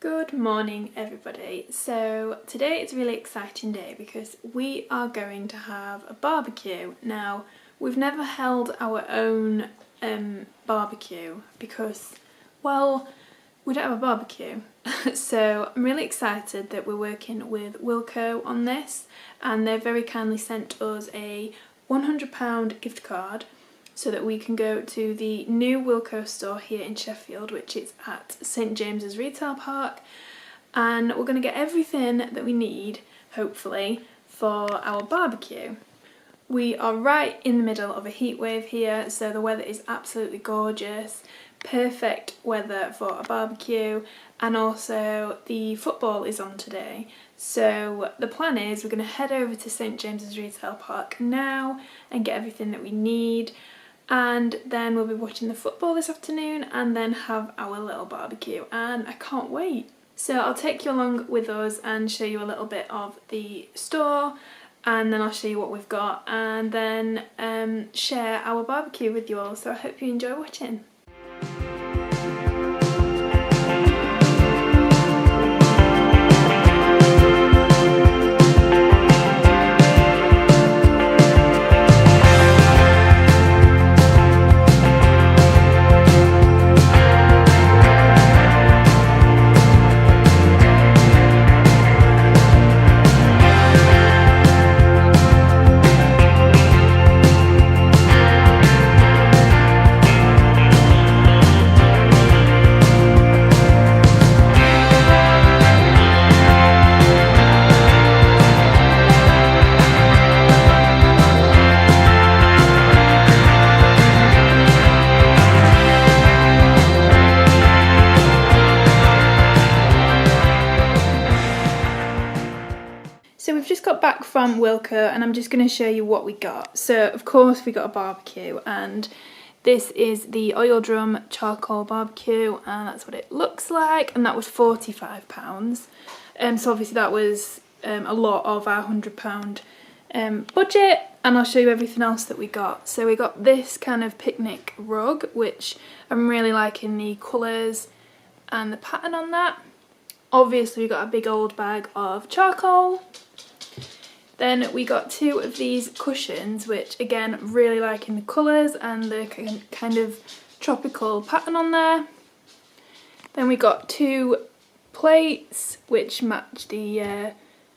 Good morning everybody. So today it's a really exciting day because we are going to have a barbecue. Now we've never held our own barbecue because, well, we don't have a barbecue. So I'm really excited that we're working with Wilko on this, and they've very kindly sent us a £100 gift card so that we can go to the new Wilko store here in Sheffield, which is at St James's Retail Park, and we're going to get everything that we need, hopefully, for our barbecue. We are right in the middle of a heat wave here, so the weather is absolutely gorgeous, perfect weather for a barbecue, and also the football is on today. So the plan is we're going to head over to St James's Retail Park now and get everything that we need, and then we'll be watching the football this afternoon and then have our little barbecue, and I can't wait. So I'll take you along with us and show you a little bit of the store, and then I'll show you what we've got, and then share our barbecue with you all. So I hope you enjoy watching. So we've just got back from Wilko and I'm just going to show you what we got. So of course we got a barbecue, and this is the oil drum charcoal barbecue, and that's what it looks like, and that was £45. So obviously that was a lot of our £100 budget, and I'll show you everything else that we got. So we got this kind of picnic rug, which I'm really liking the colours and the pattern on that. Obviously we got a big old bag of charcoal. Then we got two of these cushions, which again, really liking the colours and the kind of tropical pattern on there. Then we got two plates which match the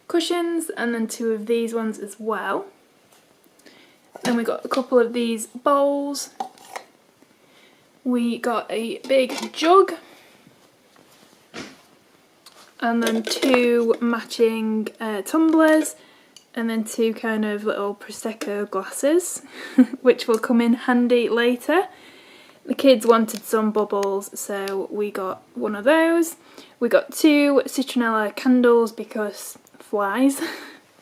cushions, and then two of these ones as well. Then we got a couple of these bowls. We got a big jug, and then two matching tumblers, and then two kind of little Prosecco glasses, which will come in handy later. The kids wanted some bubbles, so we got one of those. We got two citronella candles because flies.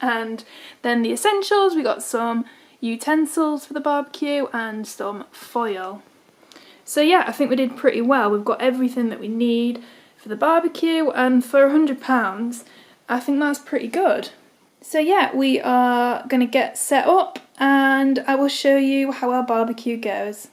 And then the essentials, we got some utensils for the barbecue and some foil. So yeah, I think we did pretty well. We've got everything that we need for the barbecue, and for £100 I think that's pretty good. So yeah, we are going to get set up and I will show you how our barbecue goes.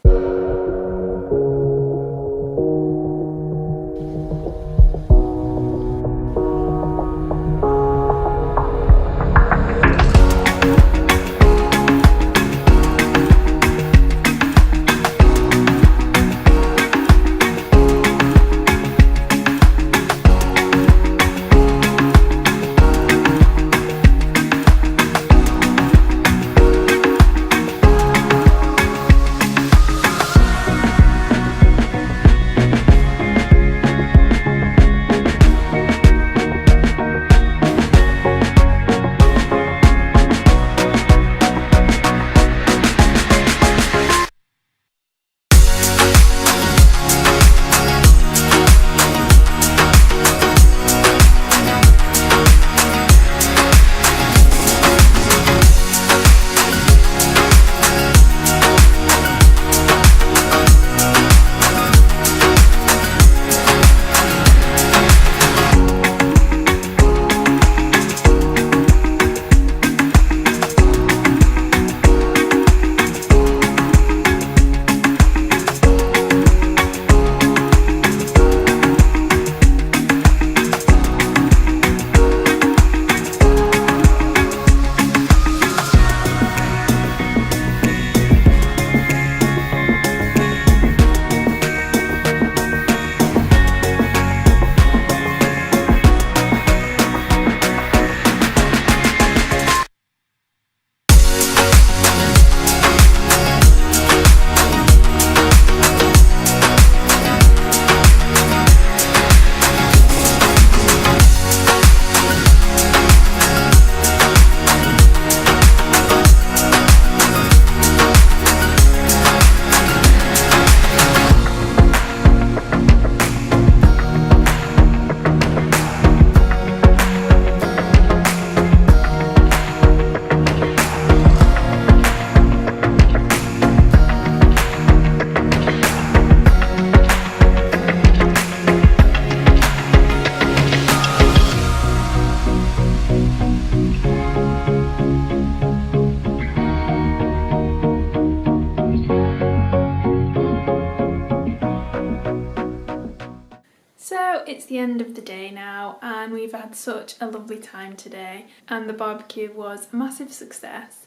the end of the day now and we've had such a lovely time today and the barbecue was a massive success.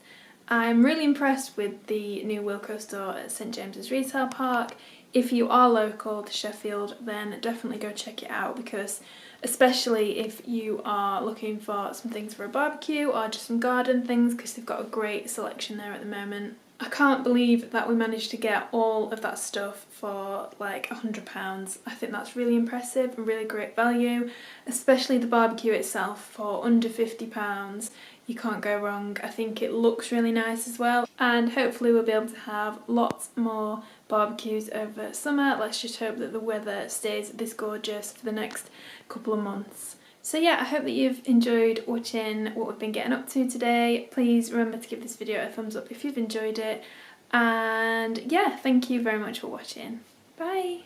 I'm really impressed with the new Wilko store at St James's Retail Park. If you are local to Sheffield, then definitely go check it out, because especially if you are looking for some things for a barbecue or just some garden things, because they've got a great selection there at the moment. I can't believe that we managed to get all of that stuff for like £100. I think that's really impressive and really great value, especially the barbecue itself for under £50. You can't go wrong. I think it looks really nice as well, and hopefully we'll be able to have lots more barbecues over summer. Let's just hope that the weather stays this gorgeous for the next couple of months. So yeah, I hope that you've enjoyed watching what we've been getting up to today. Please remember to give this video a thumbs up if you've enjoyed it, and yeah, thank you very much for watching. Bye!